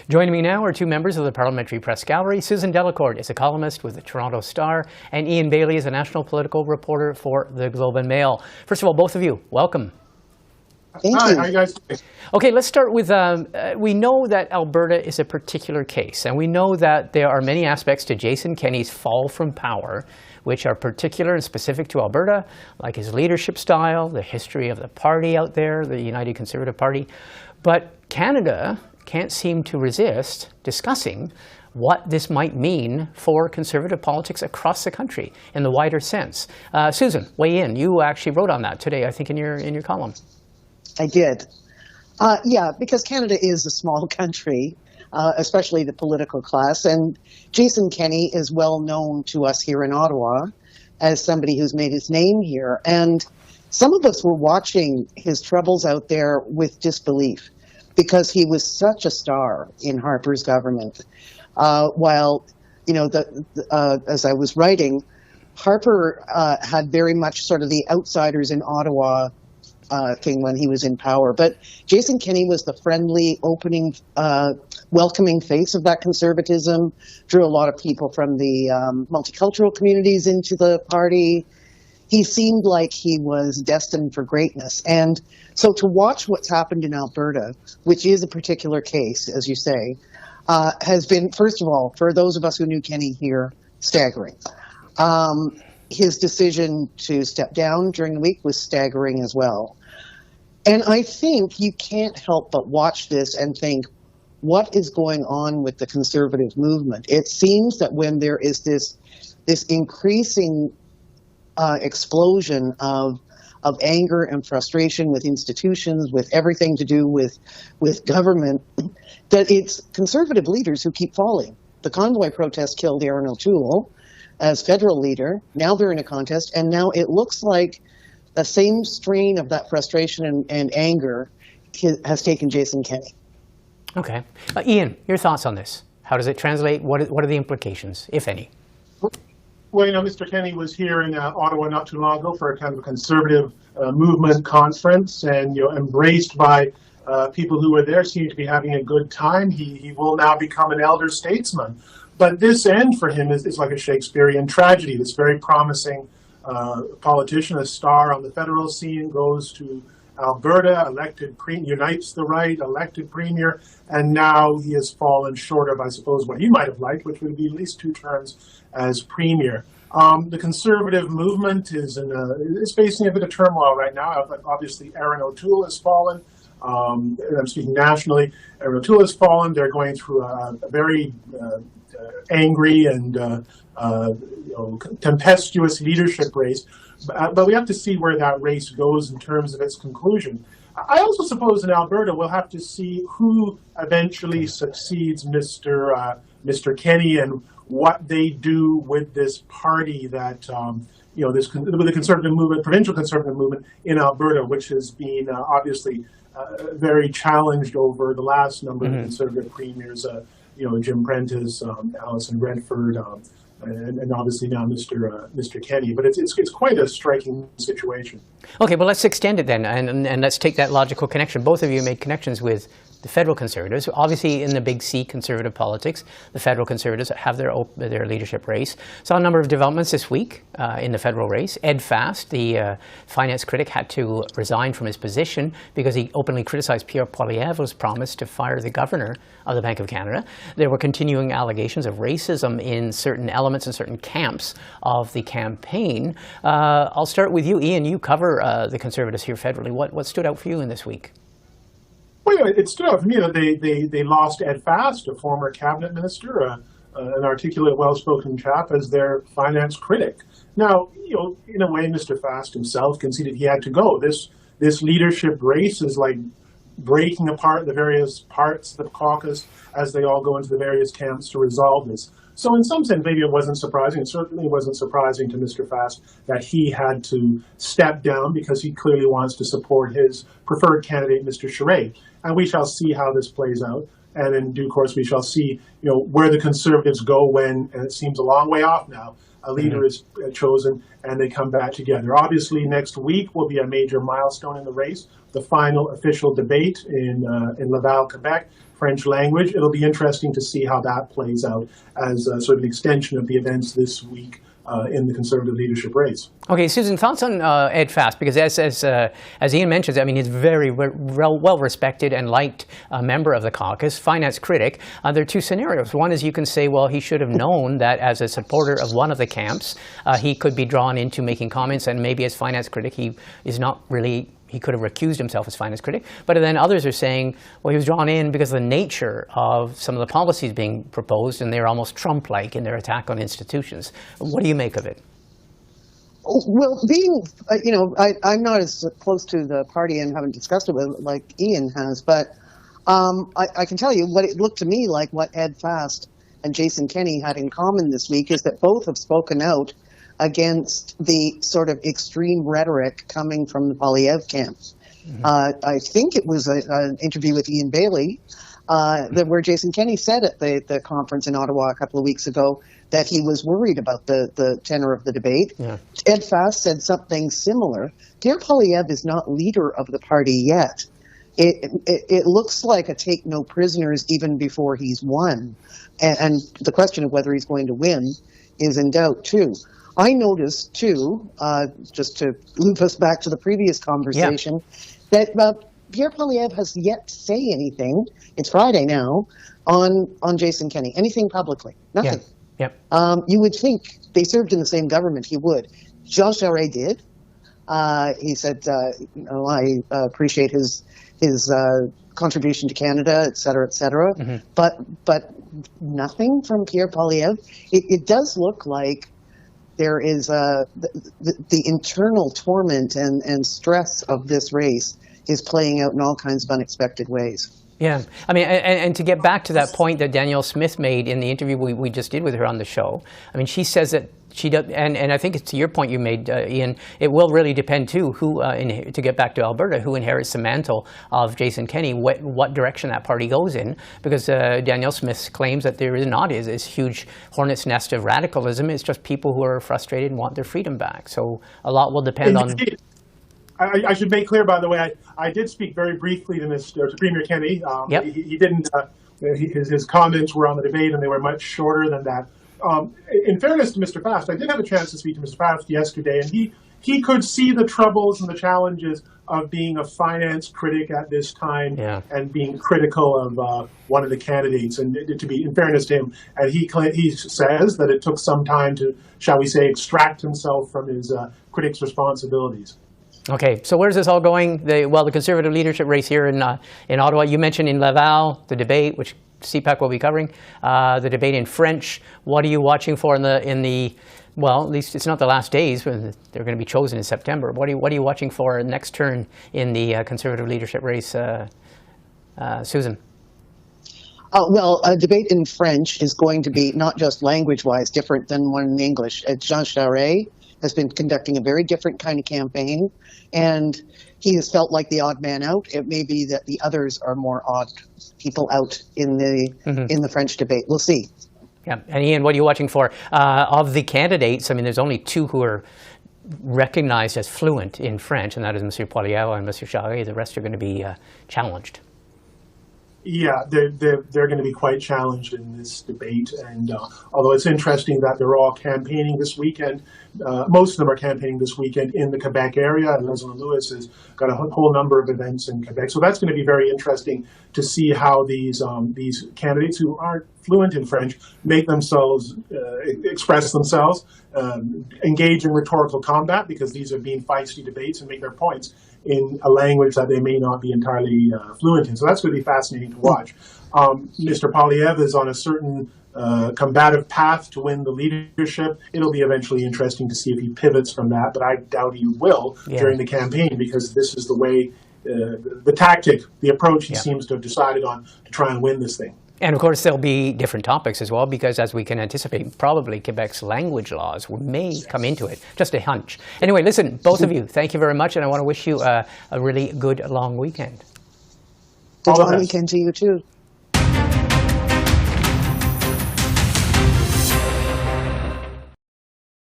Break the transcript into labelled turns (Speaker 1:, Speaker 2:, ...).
Speaker 1: Joining me now are two members of the Parliamentary Press Gallery. Susan Delacourt is a columnist with the Toronto Star, and Ian Bailey is a national political reporter for the Globe and Mail. First of all, both of you, welcome.
Speaker 2: Thank you.
Speaker 3: Hi, how are you guys doing?
Speaker 1: Okay, let's start with, we know that Alberta is a particular case, and we know that there are many aspects to Jason Kenney's fall from power which are particular and specific to Alberta, like his leadership style, the history of the party out there, the United Conservative Party. But Canada can't seem to resist discussing what this might mean for conservative politics across the country in the wider sense. Susan, weigh in. You actually wrote on that today, I think, in your column.
Speaker 2: I did. Yeah, because Canada is a small country, especially the political class. And Jason Kenney is well known to us here in Ottawa as somebody who's made his name here. And some of us were watching his troubles out there with disbelief because he was such a star in Harper's government. While, you know, as I was writing, Harper had very much sort of the outsiders in Ottawa thing when he was in power. But Jason Kenney was the friendly, opening, welcoming face of that conservatism, drew a lot of people from the multicultural communities into the party. He seemed like he was destined for greatness. And so to watch what's happened in Alberta, which is a particular case, as you say, has been, first of all, for those of us who knew Kenney here, staggering. His decision to step down during the week was staggering as well. And I think you can't help but watch this and think, what is going on with the conservative movement? It seems that when there is this increasing explosion of anger and frustration with institutions, with everything to do with government, that it's conservative leaders who keep falling. The convoy protest killed Aaron O'Toole as federal leader. Now they're in a contest, and now it looks like the same strain of that frustration and anger has taken Jason Kenney.
Speaker 1: Okay. Ian, your thoughts on this? How does it translate? What are the implications, if any?
Speaker 3: Well, you know, Mr. Kenney was here in Ottawa not too long ago for a kind of a conservative movement conference, and, you know, embraced by people who were there, seemed to be having a good time. He will now become an elder statesman. But this end for him is like a Shakespearean tragedy. This very promising politician, a star on the federal scene, goes to Alberta, unites the right, elected premier, and now he has fallen short of, I suppose, what he might have liked, which would be at least 2 terms as premier. The conservative movement is facing a bit of turmoil right now. Obviously, Aaron O'Toole has fallen. I'm speaking nationally. Aaron O'Toole has fallen. They're going through a very angry and tempestuous leadership race. But we have to see where that race goes in terms of its conclusion. I also suppose in Alberta we'll have to see who eventually succeeds Mr. Kenney and what they do with this party that with the conservative movement, provincial conservative movement in Alberta, which has been obviously very challenged over the last number of conservative premiers. Jim Prentice, Alison Redford, and obviously now Mr. Kenney. But it's quite a striking situation.
Speaker 1: Okay, well, let's extend it then, and let's take that logical connection. Both of you made connections with the federal Conservatives. Obviously, in the big C conservative politics, the federal Conservatives have their leadership race. Saw a number of developments this week in the federal race. Ed Fast, the finance critic, had to resign from his position because he openly criticized Pierre Poilievre's promise to fire the governor of the Bank of Canada. There were continuing allegations of racism in certain elements and certain camps of the campaign. I'll start with you, Ian. You cover the Conservatives here federally. What stood out for you in this week?
Speaker 3: Well, it stood out for me that they lost Ed Fast, a former cabinet minister, an articulate, well-spoken chap, as their finance critic. Now, in a way, Mr. Fast himself conceded he had to go. This leadership race is like breaking apart the various parts of the caucus as they all go into the various camps to resolve this. So in some sense, maybe it wasn't surprising. It certainly wasn't surprising to Mr. Fast that he had to step down because he clearly wants to support his preferred candidate, Mr. Charest. And we shall see how this plays out. And in due course, we shall see, where the Conservatives go when, and it seems a long way off now, a leader is chosen, and they come back together. Obviously, next week will be a major milestone in the race, the final official debate in Laval, Quebec, French language. It'll be interesting to see how that plays out as sort of an extension of the events this week in the Conservative leadership race.
Speaker 1: Okay, Susan, thoughts on Ed Fast? Because as Ian mentions, I mean, he's very well respected and liked member of the caucus, finance critic. There are two scenarios. One is you can say, well, he should have known that as a supporter of one of the camps, he could be drawn into making comments, and maybe as finance critic, he is not really. He could have recused himself as finance critic. But then others are saying, well, he was drawn in because of the nature of some of the policies being proposed, and they're almost Trump-like in their attack on institutions. What do you make of it?
Speaker 2: Well, being, I'm not as close to the party and haven't discussed it with, like Ian has, but I can tell you what it looked to me like what Ed Fast and Jason Kenney had in common this week is that both have spoken out against the sort of extreme rhetoric coming from the Poilievre camp. I think it was an interview with Ian Bailey where Jason Kenney said at the conference in Ottawa a couple of weeks ago that he was worried about the tenor of the debate. Yeah. Ed Fast said something similar. Pierre Poilievre is not leader of the party yet. It looks like a take no prisoners even before he's won. And the question of whether he's going to win is in doubt too. I noticed, too, just to loop us back to the previous conversation, that Pierre Poilievre has yet to say anything, it's Friday now, on Jason Kenney. Anything publicly. Nothing.
Speaker 1: Yeah.
Speaker 2: You would think they served in the same government. He would. Jean Charest did. He said, I appreciate his contribution to Canada, et cetera, et cetera. Mm-hmm. But nothing from Pierre Poilievre. It does look like there is the internal torment and stress of this race is playing out in all kinds of unexpected ways.
Speaker 1: Yeah, I mean, and to get back to that point that Danielle Smith made in the interview we just did with her on the show, I mean, she says that she does, and I think it's to your point you made, Ian, it will really depend too to get back to Alberta, who inherits the mantle of Jason Kenney, what direction that party goes in, because Danielle Smith claims that there is not this huge hornet's nest of radicalism. It's just people who are frustrated and want their freedom back. So a lot will depend on.
Speaker 3: I should make clear, by the way, I did speak very briefly to Premier Kenney.
Speaker 1: Yep.
Speaker 3: He didn't. His comments were on the debate, and they were much shorter than that. In fairness to Mr. Fast, I did have a chance to speak to Mr. Fast yesterday, and he could see the troubles and the challenges of being a finance critic at this time and being critical of one of the candidates. And to be in fairness to him, and he says that it took some time to, shall we say, extract himself from his critic's responsibilities.
Speaker 1: Okay, so where's this all going? The Conservative leadership race here in Ottawa. You mentioned in Laval the debate, which CPAC will be covering. The debate in French. What are you watching for in the well, at least it's not the last days when they're going to be chosen in September. What are you watching for next turn in the Conservative leadership race, Susan?
Speaker 2: A debate in French is going to be not just language-wise different than one in English. Jean Charest has been conducting a very different kind of campaign, and he has felt like the odd man out. It may be that the others are more odd people out in the French debate. We'll see.
Speaker 1: Yeah, and Ian, what are you watching for? Of the candidates, I mean, there's only two who are recognized as fluent in French, and that is M. Poilievre and M. Charest. The rest are going to be challenged.
Speaker 3: Yeah, they're going to be quite challenged in this debate. And although it's interesting that they're all campaigning this weekend, most of them are campaigning this weekend in the Quebec area. And Leslie Lewis has got a whole number of events in Quebec. So that's going to be very interesting to see how these candidates who aren't fluent in French make themselves, express themselves, engage in rhetorical combat, because these are being feisty debates, and make their points in a language that they may not be entirely fluent in. So that's going to be fascinating to watch. Mr. Poilievre is on a certain combative path to win the leadership. It'll be eventually interesting to see if he pivots from that, but I doubt he will during the campaign, because this is the way, the tactic, the approach he seems to have decided on to try and win this thing.
Speaker 1: And of course, there'll be different topics as well, because as we can anticipate, probably Quebec's language laws may come into it. Just a hunch. Anyway, listen, both of you, thank you very much, and I want to wish you a really good long weekend.
Speaker 2: Good long weekend to you too.